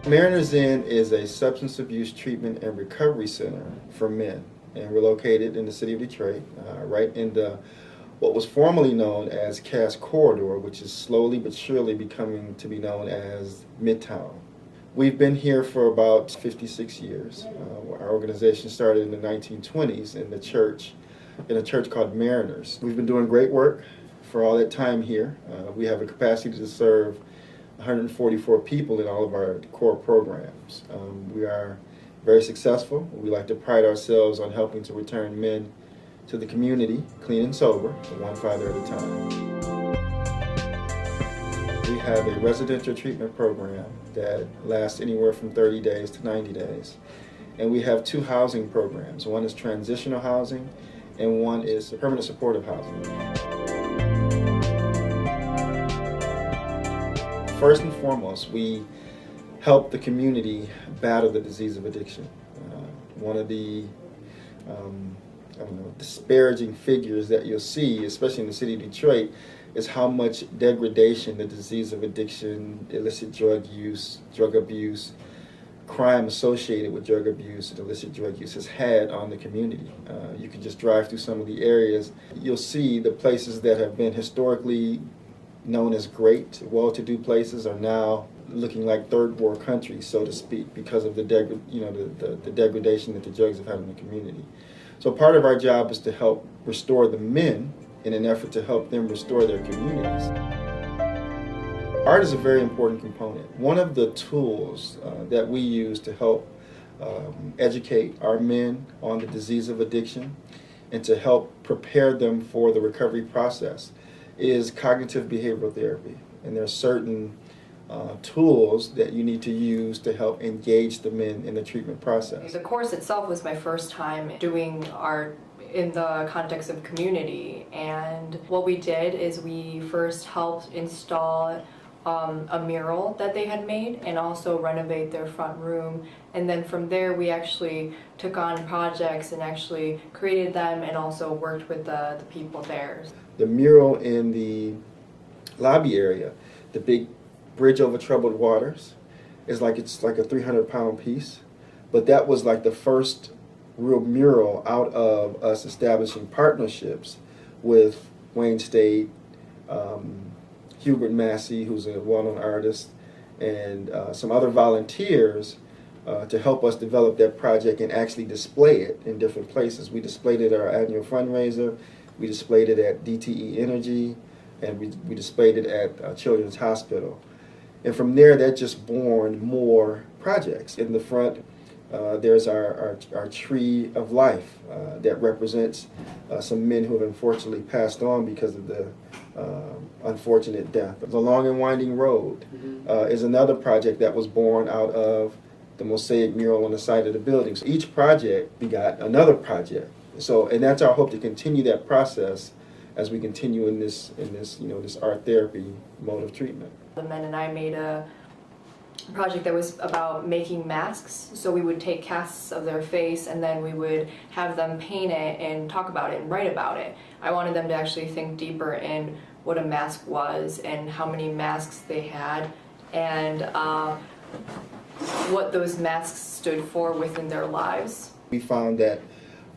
Mariners Inn is a substance abuse treatment and recovery center for men, and we're located in the city of Detroit, right in the what was formerly known as Cass Corridor, which is slowly but surely becoming to be known as Midtown. We've been here for about 56 years. Our organization started in the 1920s in a church called Mariners. We've been doing great work for all that time here. We have a capacity to serve 144 people in all of our core programs. We are very successful. We like to pride ourselves on helping to return men to the community, clean and sober, one father at a time. We have a residential treatment program that lasts anywhere from 30 days to 90 days. And we have two housing programs. One is transitional housing and one is permanent supportive housing. First and foremost, we help the community battle the disease of addiction. One of the disparaging figures that you'll see, especially in the city of Detroit, is how much degradation the disease of addiction, illicit drug use, drug abuse, crime associated with drug abuse and illicit drug use has had on the community. You can just drive through some of the areas. You'll see the places that have been historically known as great, well-to-do places are now looking like third world countries, so to speak, because of the degradation that the drugs have had in the community. So part of our job is to help restore the men in an effort to help them restore their communities. Art is a very important component. One of the tools that we use to help educate our men on the disease of addiction and to help prepare them for the recovery process is cognitive behavioral therapy. And there are certain tools that you need to use to help engage the men in the treatment process. The course itself was my first time doing art in the context of community, and what we did is we first helped install a mural that they had made and also renovate their front room, and then from there we actually took on projects and actually created them and also worked with the people there. The mural in the lobby area, the big bridge over troubled waters, it's like a 300-pound piece, but that was like the first real mural out of us establishing partnerships with Wayne State, Hubert Massey, who's a well-known artist, and some other volunteers to help us develop that project and actually display it in different places. We displayed it at our annual fundraiser, we displayed it at DTE Energy, and we displayed it at Children's Hospital. And from there, that just born more projects. In the front, there's our tree of life that represents some men who have unfortunately passed on because of the unfortunate death. The Long and Winding Road is another project that was born out of the mosaic mural on the side of the building. So each project begot another project. So, and that's our hope, to continue that process as we continue in this art therapy mode of treatment. The men and I made a project that was about making masks. So we would take casts of their face and then we would have them paint it and talk about it and write about it. I wanted them to actually think deeper in what a mask was and how many masks they had and what those masks stood for within their lives. We found that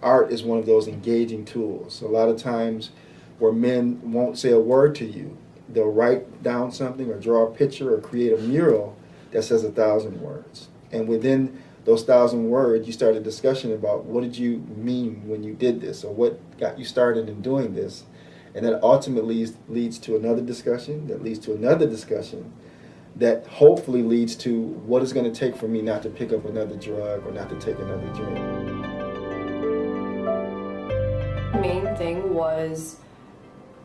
art is one of those engaging tools. A lot of times where men won't say a word to you, they'll write down something or draw a picture or create a mural that says 1,000 words. And within those 1,000 words, you start a discussion about what did you mean when you did this, or what got you started in doing this. And that ultimately leads to another discussion, that leads to another discussion, that hopefully leads to what it's going to take for me not to pick up another drug or not to take another drink. The main thing was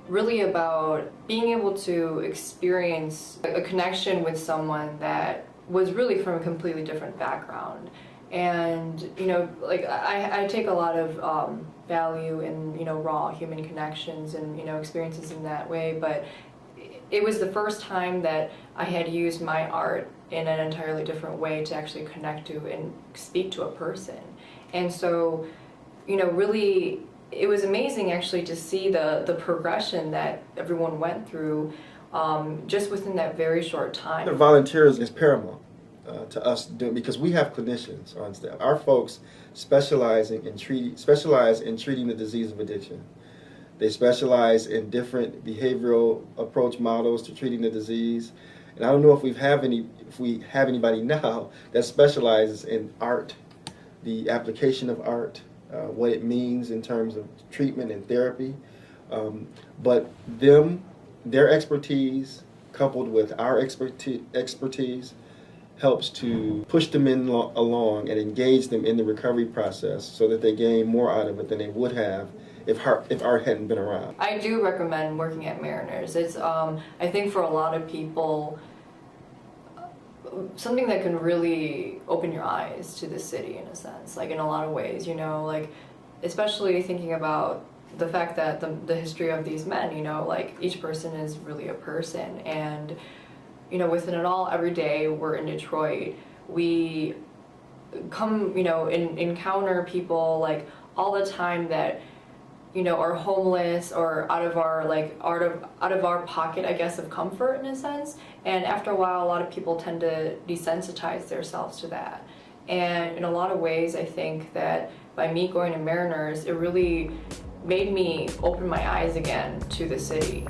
really about being able to experience a connection with someone that was really from a completely different background. And, like I take a lot of value in, raw human connections and, experiences in that way, but it was the first time that I had used my art in an entirely different way to actually connect to and speak to a person. And so, really, it was amazing actually to see the progression that everyone went through just within that very short time. The volunteers is paramount. to us doing, because we have clinicians on staff. Our folks specialize in treating the disease of addiction. They specialize in different behavioral approach models to treating the disease. And I don't know if we have anybody now that specializes in art, the application of art, what it means in terms of treatment and therapy. But their expertise coupled with our expertise helps to push them along and engage them in the recovery process so that they gain more out of it than they would have if art hadn't been around. I do recommend working at Mariners. It's, I think for a lot of people, something that can really open your eyes to the city in a sense, like in a lot of ways, you know, like especially thinking about the fact that the history of these men, you know, like each person is really a person, and you know, within it all, every day we're in Detroit, we come, you know, encounter people like all the time that, you know, are homeless or out of our pocket, I guess, of comfort in a sense. And after a while, a lot of people tend to desensitize themselves to that. And in a lot of ways, I think that by me going to Mariners, it really made me open my eyes again to the city.